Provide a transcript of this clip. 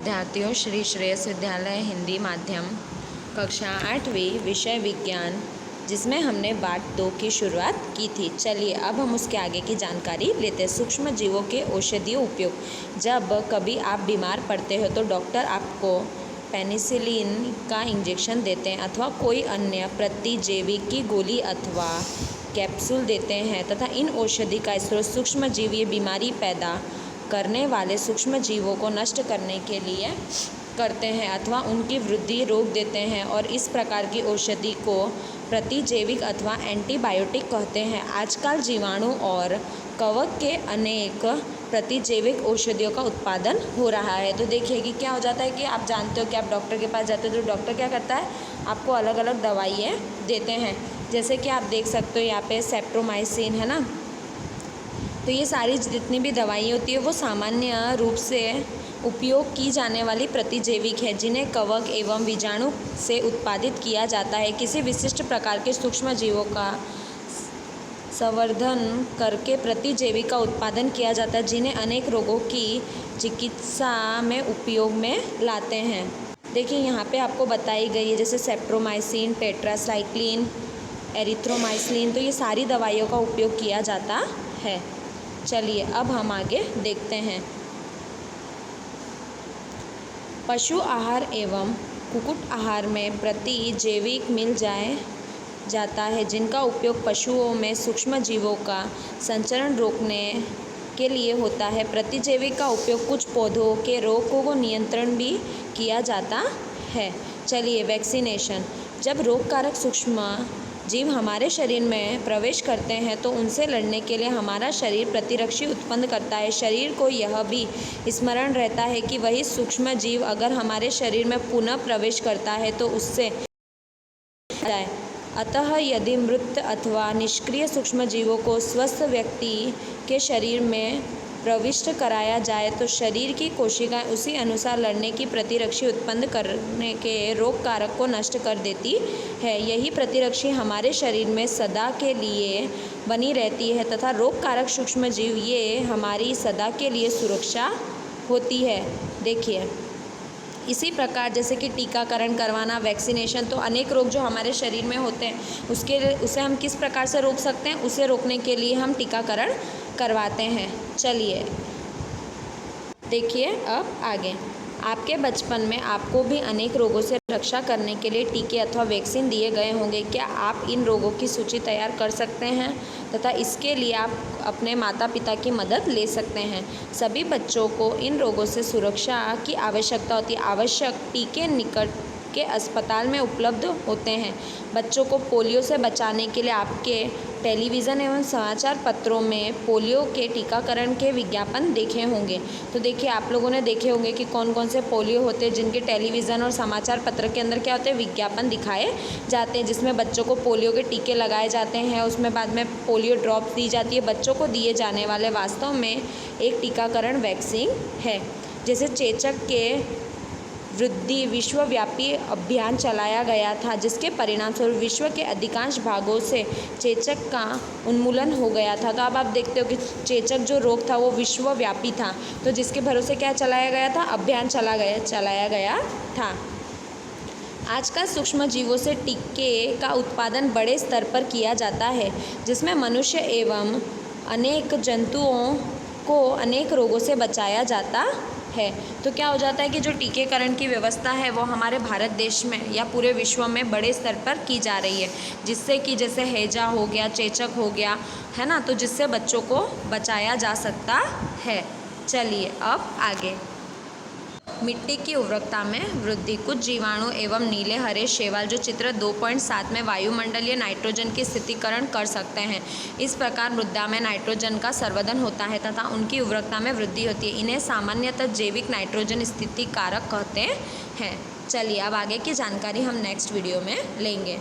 विद्यार्थियों, श्री श्रेयस विद्यालय हिंदी माध्यम कक्षा 8वीं विषय विज्ञान, जिसमें हमने पाठ 2 की शुरुआत की थी। चलिए अब हम उसके आगे की जानकारी लेते हैं। सूक्ष्म जीवों के औषधीय उपयोग। जब कभी आप बीमार पड़ते हो तो डॉक्टर आपको पेनिसिलिन का इंजेक्शन देते हैं अथवा कोई अन्य प्रतिजैवी की गोली अथवा कैप्सूल देते हैं तथा इन औषधि का स्रोत सूक्ष्म जीव ये बीमारी पैदा करने वाले सूक्ष्म जीवों को नष्ट करने के लिए करते हैं अथवा उनकी वृद्धि रोक देते हैं और इस प्रकार की औषधि को प्रतिजैविक अथवा एंटीबायोटिक कहते हैं। आजकल जीवाणु और कवक के अनेक प्रतिजैविक औषधियों का उत्पादन हो रहा है। तो देखिए कि क्या हो जाता है कि आप जानते हो कि आप डॉक्टर के पास जाते हो तो डॉक्टर क्या करता है, आपको अलग अलग दवाइयाँ देते हैं। जैसे कि आप देख सकते हो यहाँ पे सेप्ट्रोमाइसिन है ना, तो ये सारी जितनी भी दवाइयाँ होती है वो सामान्य रूप से उपयोग की जाने वाली प्रतिजैविक है, जिन्हें कवक एवं बीजाणु से उत्पादित किया जाता है। किसी विशिष्ट प्रकार के सूक्ष्म जीवों का संवर्धन करके प्रतिजैविक का उत्पादन किया जाता है, जिन्हें अनेक रोगों की चिकित्सा में उपयोग में लाते हैं। देखिए यहाँ पे आपको बताई गई है जैसे सेप्ट्रोमाइसिन, टेट्रासाइक्लिन, एरिथ्रोमाइसिन, तो ये सारी दवाइयों का उपयोग किया जाता है। चलिए अब हम आगे देखते हैं। पशु आहार एवं कुक्कुट आहार में प्रतिजैविक मिल जाता है, जिनका उपयोग पशुओं में सूक्ष्म जीवों का संचरण रोकने के लिए होता है। प्रतिजैविक का उपयोग कुछ पौधों के रोगों को नियंत्रण भी किया जाता है। चलिए वैक्सीनेशन। जब रोगकारक सूक्ष्म जीव हमारे शरीर में प्रवेश करते हैं तो उनसे लड़ने के लिए हमारा शरीर प्रतिरक्षी उत्पन्न करता है। शरीर को यह भी स्मरण रहता है कि वही सूक्ष्म जीव अगर हमारे शरीर में पुनः प्रवेश करता है तो उससे जाए। अतः यदि मृत अथवा निष्क्रिय सूक्ष्म जीवों को स्वस्थ व्यक्ति के शरीर में प्रविष्ट कराया जाए तो शरीर की कोशिकाएं उसी अनुसार लड़ने की प्रतिरक्षी उत्पन्न करने के रोग कारक को नष्ट कर देती है। यही प्रतिरक्षी हमारे शरीर में सदा के लिए बनी रहती है तथा रोग कारक सूक्ष्म जीव ये हमारी सदा के लिए सुरक्षा होती है। देखिए इसी प्रकार जैसे कि टीकाकरण करवाना, वैक्सीनेशन, तो अनेक रोग जो हमारे शरीर में होते हैं उसे हम किस प्रकार से रोक सकते हैं, उसे रोकने के लिए हम टीकाकरण करवाते हैं। चलिए देखिए अब आगे। आपके बचपन में आपको भी अनेक रोगों से रक्षा करने के लिए टीके अथवा वैक्सीन दिए गए होंगे। क्या आप इन रोगों की सूची तैयार कर सकते हैं तथा इसके लिए आप अपने माता पिता की मदद ले सकते हैं। सभी बच्चों को इन रोगों से सुरक्षा की आवश्यकता होती है। आवश्यक टीके निकट के अस्पताल में उपलब्ध होते हैं। बच्चों को पोलियो से बचाने के लिए आपके टेलीविज़न एवं समाचार पत्रों में पोलियो के टीकाकरण के विज्ञापन देखे होंगे। तो देखिए आप लोगों ने देखे होंगे कि कौन कौन से पोलियो होते हैं जिनके टेलीविज़न और समाचार पत्र के अंदर क्या होते हैं, विज्ञापन दिखाए जाते हैं, जिसमें बच्चों को पोलियो के टीके लगाए जाते हैं। उसमें बाद में पोलियो ड्रॉप दी जाती है। बच्चों को दिए जाने वाले वास्तव में एक टीकाकरण वैक्सीन है। जैसे चेचक के वृद्धि विश्वव्यापी अभियान चलाया गया था, जिसके परिणामस्वरूप विश्व के अधिकांश भागों से चेचक का उन्मूलन हो गया था। तो अब आप देखते हो कि चेचक जो रोग था वो विश्वव्यापी था, तो जिसके भरोसे क्या चलाया गया था, अभियान चलाया गया था। आजकल सूक्ष्म जीवों से टीके का उत्पादन बड़े स्तर पर किया जाता है, जिसमें मनुष्य एवं अनेक जंतुओं को अनेक रोगों से बचाया जाता है। तो क्या हो जाता है कि जो टीकाकरण की व्यवस्था है वो हमारे भारत देश में या पूरे विश्व में बड़े स्तर पर की जा रही है, जिससे कि जैसे हैजा हो गया, चेचक हो गया, है ना, तो जिससे बच्चों को बचाया जा सकता है। चलिए अब आगे। मिट्टी की उर्वरकता में वृद्धि। कुछ जीवाणु एवं नीले हरे शैवाल जो चित्र 2.7 में वायुमंडलीय नाइट्रोजन की स्थितीकरण कर सकते हैं। इस प्रकार मृदा में नाइट्रोजन का संवर्धन होता है तथा उनकी उर्वरकता में वृद्धि होती है। इन्हें सामान्यतः जैविक नाइट्रोजन स्थितिकारक कहते हैं। चलिए अब आगे की जानकारी हम नेक्स्ट वीडियो में लेंगे।